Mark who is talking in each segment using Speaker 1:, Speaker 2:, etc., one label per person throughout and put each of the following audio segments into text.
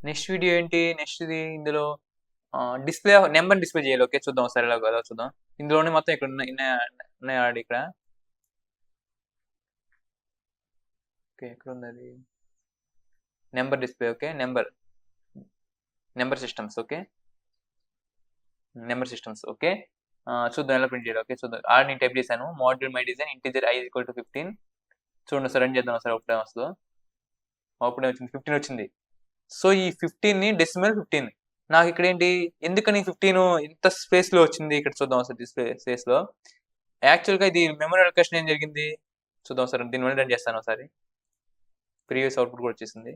Speaker 1: Next video ఏంటి, next ఇది ఇందులో డిస్ప్లే నెంబర్ డిస్ప్లే చేయాలి. ఓకే చూద్దాం ఒకసారి ఎలా చూద్దాం. ఇందులోనే మొత్తం ఇక్కడ ఉన్నాయి ఆల్రెడీ ఇక్కడ. ఓకే ఎక్కడ ఉంది అది, number display. Okay number systems. Okay number systems. Okay చూద్దాం ఎలా ప్రింట్ చేయాలి. ఓకే చూద్దాం. ఆల్రెడీ నేను టైప్ చేశాను module my design integer i = 15. చూడండి సార్ రన్ చేద్దాం సార్. ఒకటే వస్తుందో అప్పుడే వచ్చింది 15 వచ్చింది. సో ఈ 15ని డెసిమల్ 15 నాకు ఇక్కడ ఏంటి, ఎందుకని 15 ఇంత స్పేస్ లో వచ్చింది ఇక్కడ చూద్దాం సార్. డిస్ప్లే స్పేస్ లో యాక్చువల్గా ఇది మెమరీ అలొకేషన్ ఏం జరిగింది చూద్దాం సార్. దీని వల్ల రన్ చేస్తాను ఒకసారి. ప్రీవియస్ అవుట్పుట్ కూడా వచ్చేసింది.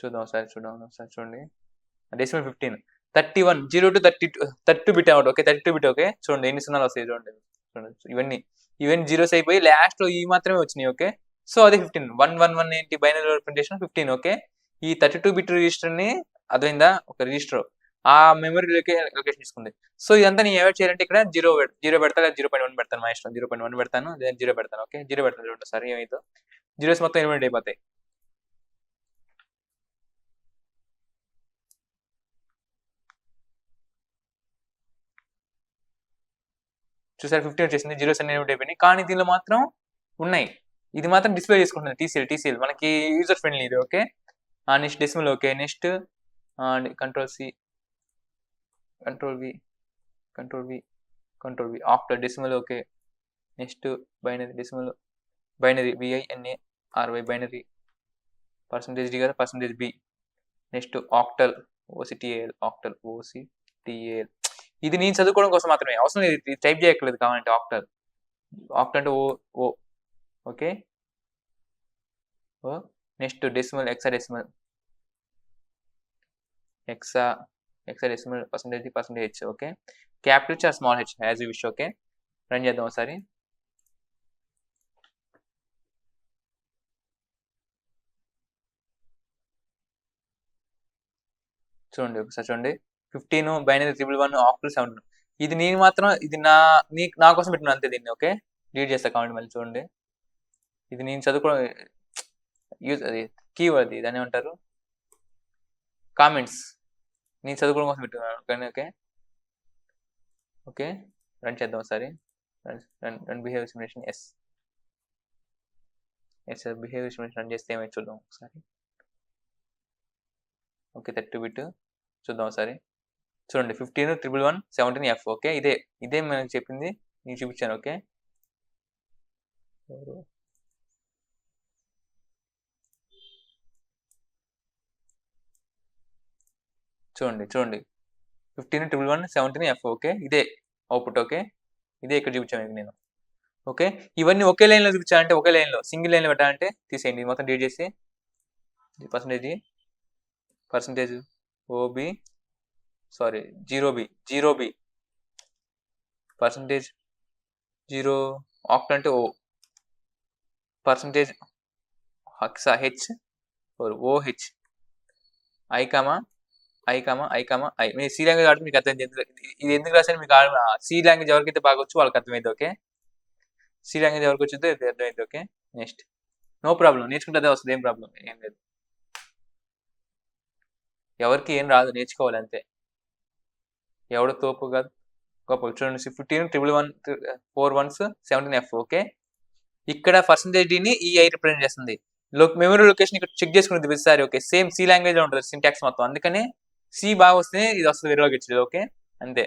Speaker 1: చూద్దాం ఒకసారి చూడండి. Decimal 15 31 0 to 32 bit out. Okay 32 bit. Okay చూడండి ఎన్ని సున్నాలు వస్తాయి చూడండి. ఇవన్నీ జీరోస్ అయిపోయి లాస్ట్ లో ఈ మాత్రమే వచ్చినాయి. ఓకే సో అదే 15 111 ఏంటి బైనరీ రిప్రజెంటేషన్ 15. ఓకే ఈ 32 బిట్ రిజిస్టర్ ని అదైందా ఒక రిజిస్టర్ ఆ మెమరీలోకి లొకేషన్ తీసుకుంది. సో ఇదంతా నేను ఎవరు చేయాలంటే ఇక్కడ జీరో పెడతా లేదా 0.1 పెడతాను. మా ఇష్టం 0.1 పెడతాను లేదా 0 పెడతాను. ఓకే 0 పెడతాను చూడండి సార్ ఏమైతే జీరోస్ మొత్తం ఎలిమినేట్ అయిపోతాయి. చూసారు 15 వచ్చేసింది. జీరోస్ అన్ని ఎలిమినేట్ అయిపోయినాయి. కానీ దీనిలో మాత్రం ఉన్నాయి. ఇది మాత్రం డిస్ప్లే చేసుకుంటుంది టీసీఎల్ మనకి యూజర్ ఫ్రెండ్లీ ఇది. Okay next decimal. Okay next control V after decimal. Okay next binary decimal binary BINARY binary percentage D కదా percentage B. Next octal OCTAL ఇది నేను చదువుకోవడం కోసం మాత్రమే అవసరం లేదు, టైప్ చేయక్కర్లేదు కావాలంటే. ఆక్టల్ అంటే O. Okay next decimal hexadecimal percentage okay capital H small H as you wish. Okay run చేద్దాం ఒకసారి. చూడండి ఒకసారి చూడండి 15 బైనరీ 111 ఆక్టల్ 7. ఇది నేను మాత్రం ఇది నా కోసం పెట్టిన అంతే దీన్ని. ఓకే రీడ్ చేస్తా కామెంట్ మళ్ళీ చూడండి. ఇది నేను చదువుకోవడం అది కీవర్డ్ దాన్ని ఏమంటారు కామెంట్స్ నేను చదువుకోవడం కోసం పెట్టుకున్నాను. కానీ ఓకే రన్ చేద్దాం ఒకసారి. Run behaviour simulation. Yes behaviour simulation run చేస్తే ఏమైతే చూద్దాం ఒకసారి. ఓకే 32 బిట్ చూద్దాం ఒకసారి. చూడండి 15 111 17 F. ఓకే ఇదే మనకు చెప్పింది నేను చూపించాను. ఓకే చూడండి 15 111 17 F. ఓకే ఇదే అవుట్పుట్. ఓకే ఇదే ఇక్కడ చూపించాను నేను. ఓకే ఇవన్నీ ఒకే లైన్లో చూపించాలంటే ఒకే లైన్లో సింగిల్ లైన్లో పెట్టాలంటే తీసేయండి మొత్తం డిలీట్ చేసి percentage OB 0B percentage 0 octal అంటే O percentage hexa H OH I మీరు సి లాంగ్వేజ్ ఆడితే మీకు అర్థం చేయండి. ఇది ఎందుకు రాశాను మీకు సి లాంగ్వేజ్ ఎవరికైతే బాగా వచ్చు వాళ్ళకి అర్థమైంది. ఓకే సి లాంగ్వేజ్ ఎవరికి వచ్చిందో అర్థమైంది. ఓకే నెక్స్ట్ నో ప్రాబ్లం నేర్చుకుంటే అదే వస్తుంది. ఏం ప్రాబ్లం ఏం లేదు, ఎవరికి ఏం రాదు నేర్చుకోవాలి అంతే. ఎవడో తోపు కాదు గొప్ప. చూడండి 15 111 4 1s 17 F. ఓకే ఇక్కడ పర్సంటేజ్ డిని EI రిప్రజెంట్ చేస్తుంది. మెమరీ లొకేషన్ ఇక్కడ చెక్ చేసుకునేది ప్రతిసారి. ఓకే సేమ్ సి లాంగ్వేజ్ లో ఉంటుంది సింటాక్స్ మొత్తం, అందుకనే సి బాగా వస్తే ఇది వస్తుంది వేరేలోకి వచ్చింది. ఓకే అంతే.